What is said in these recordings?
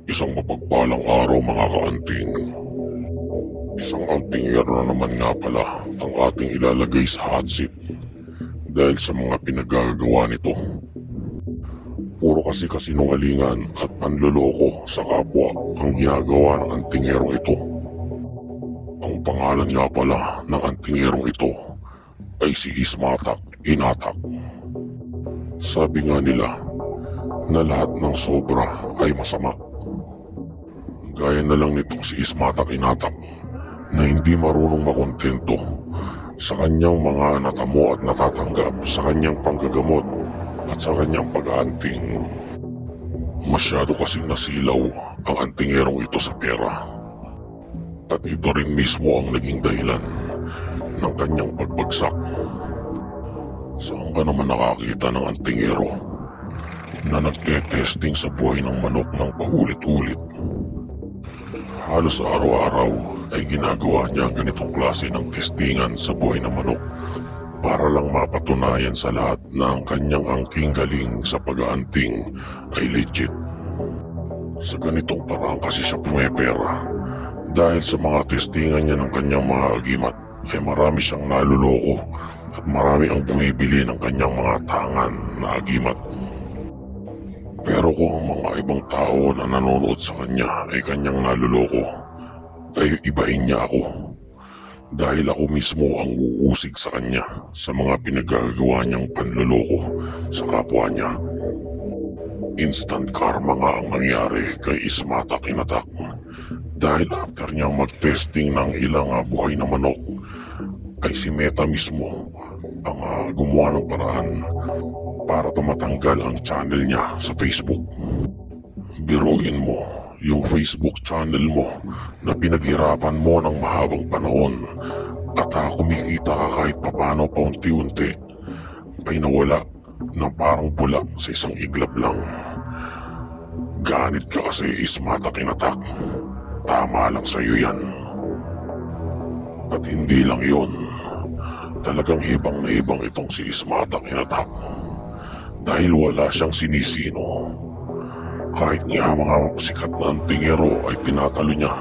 Isang mapagpalang araw mga kaanting. Isang antingero na naman nga pala ang ating ilalagay sa hot seat dahil sa mga pinagagawa nito. Puro kasi kasinungalingan at panloloko sa kapwa ang ginagawa ng antingerong ito. Ang pangalan nga pala ng antingerong ito ay si Ismatak Inatak. Sabi nga nila na lahat ng sobra ay masama. Gaya na lang nitong si Ismatak Inatak na hindi marunong makontento sa kanyang mga natamo at natatanggap sa kanyang panggagamot at sa kanyang pag-aanting. Masyado kasing nasilaw ang antingerong ito sa pera. At ito rin mismo ang naging dahilan ng kanyang pagbagsak. Saan ka naman nakakita ng antingero na nagte-testing sa buhay ng manok ng paulit-ulit? Halos araw-araw ay ginagawa niya ang ganitong klase ng testingan sa buhay ng manok para lang mapatunayan sa lahat na ang kanyang angking galing sa pag-aanting ay legit. Sa ganitong paraan kasi siya pumepera dahil sa mga testingan niya ng kanyang mga agimat ay marami siyang naluloko at marami ang bumibili ng kanyang mga tangan na agimat. Pero kung ang mga ibang tao na nanonood sa kanya ay kanyang naluloko, ay ibahin niya ako. Dahil ako mismo ang uusig sa kanya sa mga pinagagawa niyang panloloko sa kapwa niya. Instant karma nga ang nangyari kay Ismatak Inatak. Dahil after niyang mag-testing ng ilang buhay na manok, ay si Meta mismo ang gumawa ng paraan para matanggal ang channel niya sa Facebook. Biruin mo, yung Facebook channel mo na pinaghirapan mo ng mahabang panahon at kumikita ka kahit papano paunti-unti ay nawala ng parang bula sa isang iglap lang. Ganit ka kasi Ismatak Inatak. Tama lang sa'yo yan. At hindi lang yun. Talagang hibang na hibang itong si Ismatak Inatak. Dahil wala siyang sinisino. Kahit nga mga sikat na antingero ay tinatalo niya.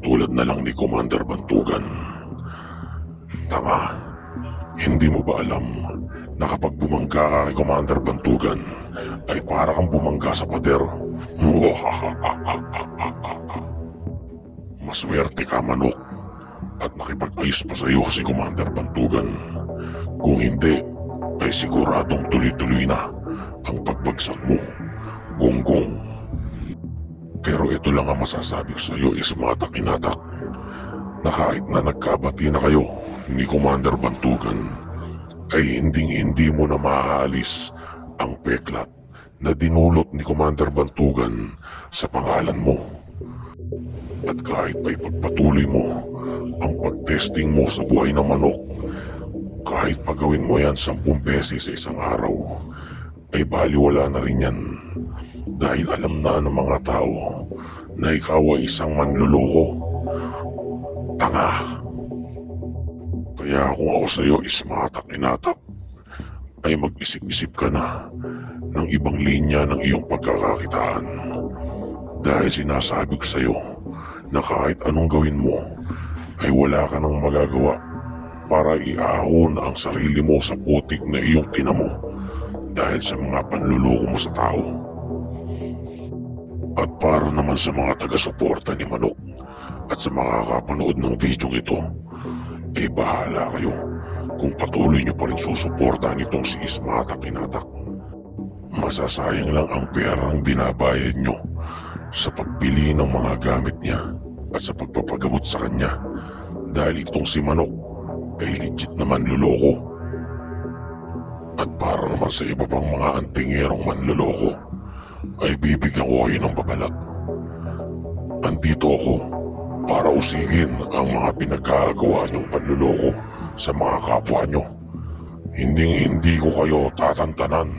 Tulad na lang ni Commander Bantugan. Tanga, hindi mo ba alam na kapag bumangga ka kay Commander Bantugan ay para kang bumangga sa pader? Maswerte ka manok at nakipag-ayos pa sa'yo si Commander Bantugan. Kung hindi ay siguradong tuloy-tuloy na ang pagbagsak mo, gonggong. Pero ito lang ang masasabi ko sa'yo Ismatak Inatak, na kahit na nagkabati na kayo ni Commander Bantugan ay hindi mo na maaalis ang peklat na dinulot ni Commander Bantugan sa pangalan mo. At kahit pa ipagpatuloy mo ang pag-testing mo sa buhay ng manok, kahit pagawin mo yan 10 beses sa isang araw, ay baliwala na rin yan. Dahil alam na ng mga tao na ikaw ay isang manluloko. Tanga! Kaya kung ako sa'yo Ismatak Inatak, ay mag-isip-isip ka na ng ibang linya ng iyong pagkakakitaan. Dahil sinasabi ko sa'yo na kahit anong gawin mo ay wala ka nang magagawa para iahon ang sarili mo sa putik na iyong tinamo dahil sa mga panluloko mo sa tao. At para naman sa mga taga-suporta ni Manok at sa mga kapanood ng video ito, ay bahala kayo kung patuloy niyo pa rin susuportahan itong si Ismatak Inatak. Masasayang lang ang perang binabayad nyo sa pagbili ng mga gamit niya at sa pagpapagamot sa kanya dahil itong si Manok ay legit na manloloko. At para naman sa iba pang mga antingerong manloloko ay bibigyan ko kayo ng babala. Andito ako para usigin ang mga pinagkagawa niyong panloloko sa mga kapwa niyo. Hindi ko kayo tatantanan.